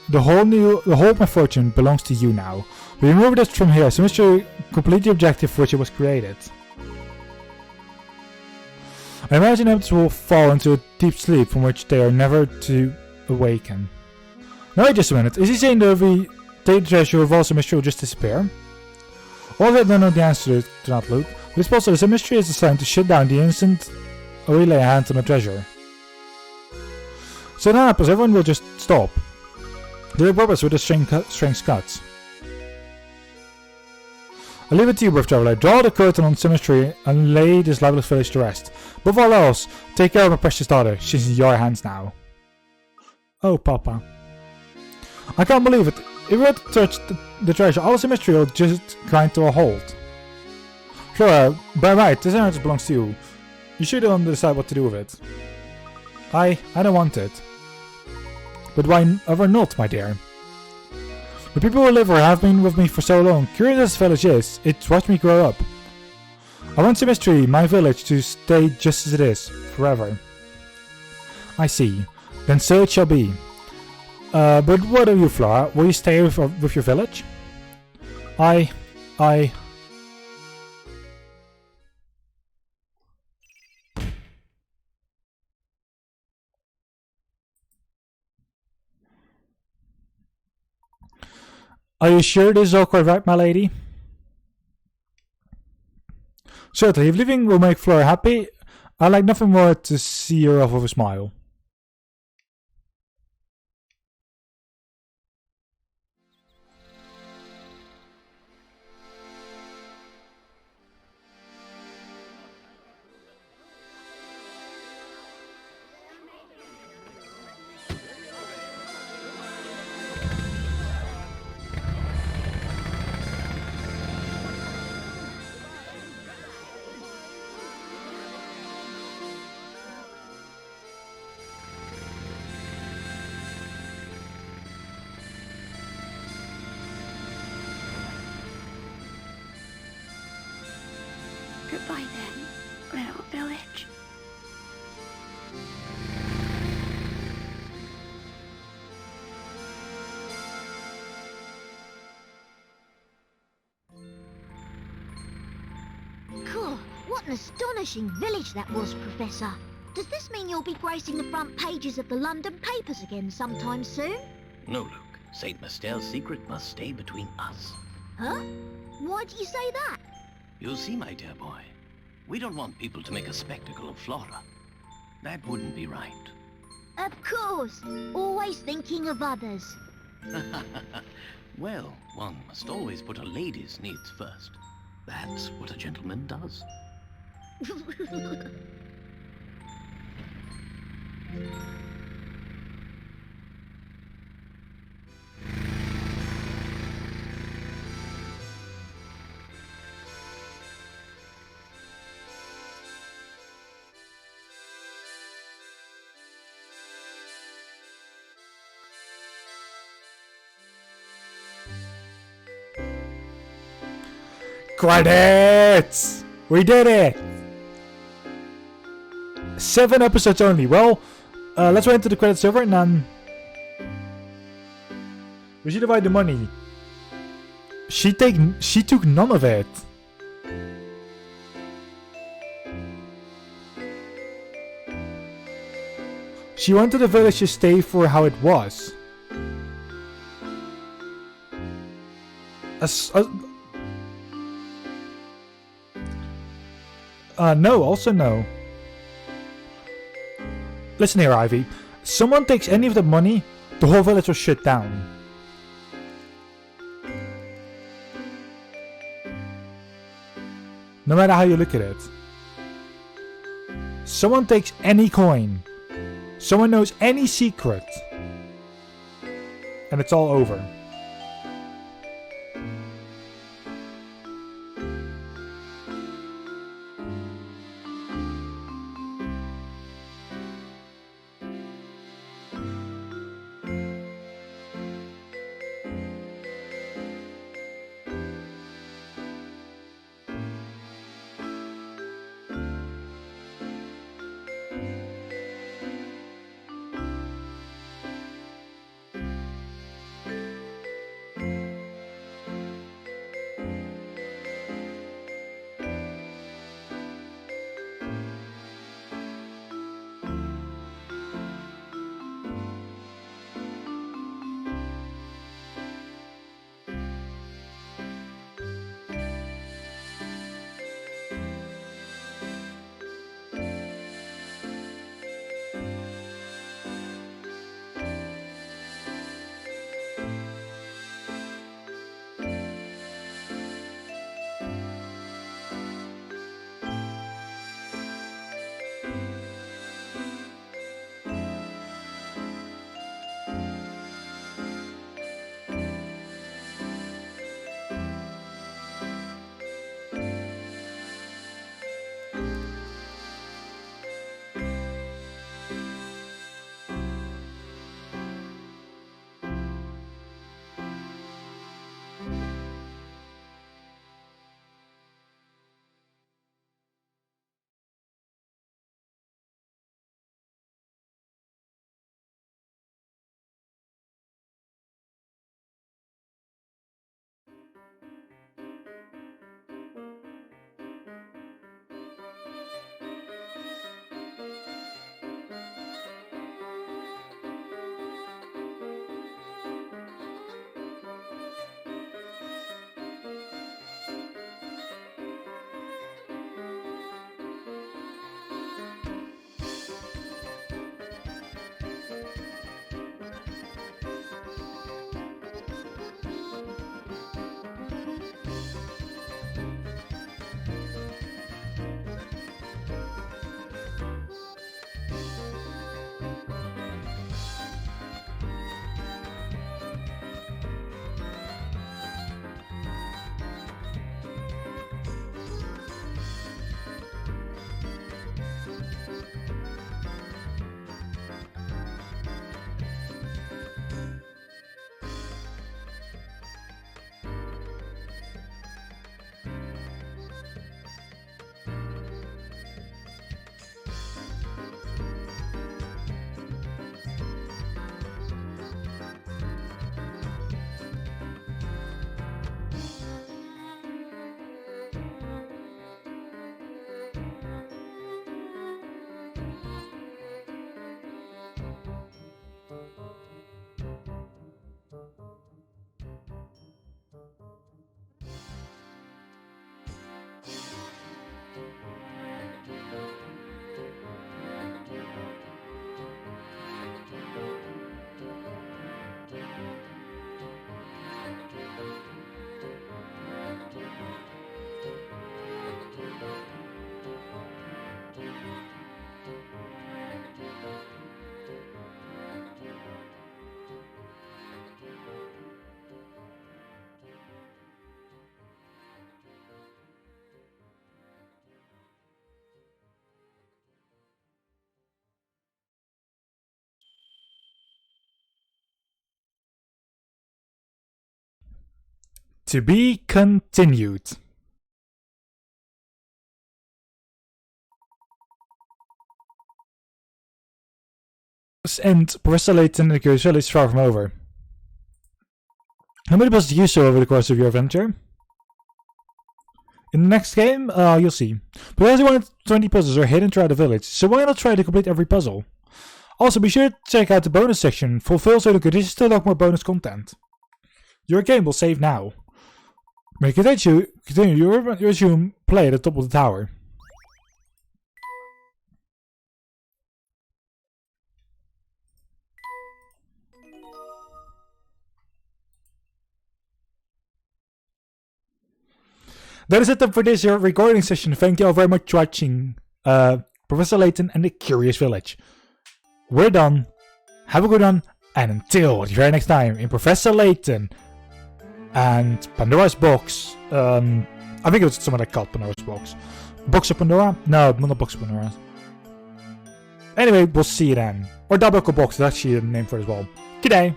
the whole of my fortune belongs to you now. We remove it from here, so mystery complete the objective for which it was created. I imagine inhabitants will fall into a deep sleep from which they are never to awaken. Now wait just a minute, is he saying that if we take the treasure of also mystery will just disappear? All I don't know the answer to that, Luke. But it's possible that mystery is designed to shut down the instant we lay a hand on the treasure. So that happens, everyone will just stop. They purpose with the strings cuts. I leave it to you, Brief Traveler. Draw the curtain on Symmetry and lay this lifeless village to rest. Above all else, take care of my precious daughter. She's in your hands now. Oh, Papa. I can't believe it. If we were to touch the treasure, all Symmetry will just grind to a halt. Sure, by right, this inheritance belongs to you. You should decide what to do with it. I don't want it. But why ever not, my dear? The people who live here have been with me for so long. Curious as this village is, it's watched me grow up. I want Mystery, my village, to stay just as it is, forever. I see. Then so it shall be. But what of you, Flora? Will you stay with your village? Are you sure this is all quite right, my lady? Certainly, if living will make Flora happy, I'd like nothing more to see her off with a smile. Goodbye then, little village. Cool. What an astonishing village that was, Professor. Does this mean you'll be gracing the front pages of the London papers again sometime soon? No, Luke. St. Mastel's secret must stay between us. Huh? Why do you say that? You see, my dear boy, we don't want people to make a spectacle of Flora. That wouldn't be right. Of course. Always thinking of others. Well, one must always put a lady's needs first. That's what a gentleman does. Credits! We did it! 7 episodes only. Well, let's wait until the credits over and then we should divide the money. She took none of it. She went to the village to stay for how it was. No, also no. Listen here, Ivy. Someone takes any of the money, the whole village will shut down. No matter how you look at it. Someone takes any coin. Someone knows any secret. And it's all over. To be continued. And Professor Layton and the Curious Village far from over. How many puzzles do you solve over the course of your adventure? In the next game, you'll see. But there's 120 puzzles are hidden throughout the village, so why not try to complete every puzzle? Also, be sure to check out the bonus section. Fulfill certain conditions to unlock more bonus content. Your game will save now. When you continue, you resume play at the top of the tower. That is it then for this recording session. Thank you all very much for watching Professor Layton and the Curious Village. We're done. Have a good one. And until the very next time in Professor Layton and Pandora's Box. I think it was someone that called Pandora's Box. Box of Pandora? No, not Box of Pandora. Anyway, we'll see you then. Or Double Box, that's actually the name for it as well. Good day.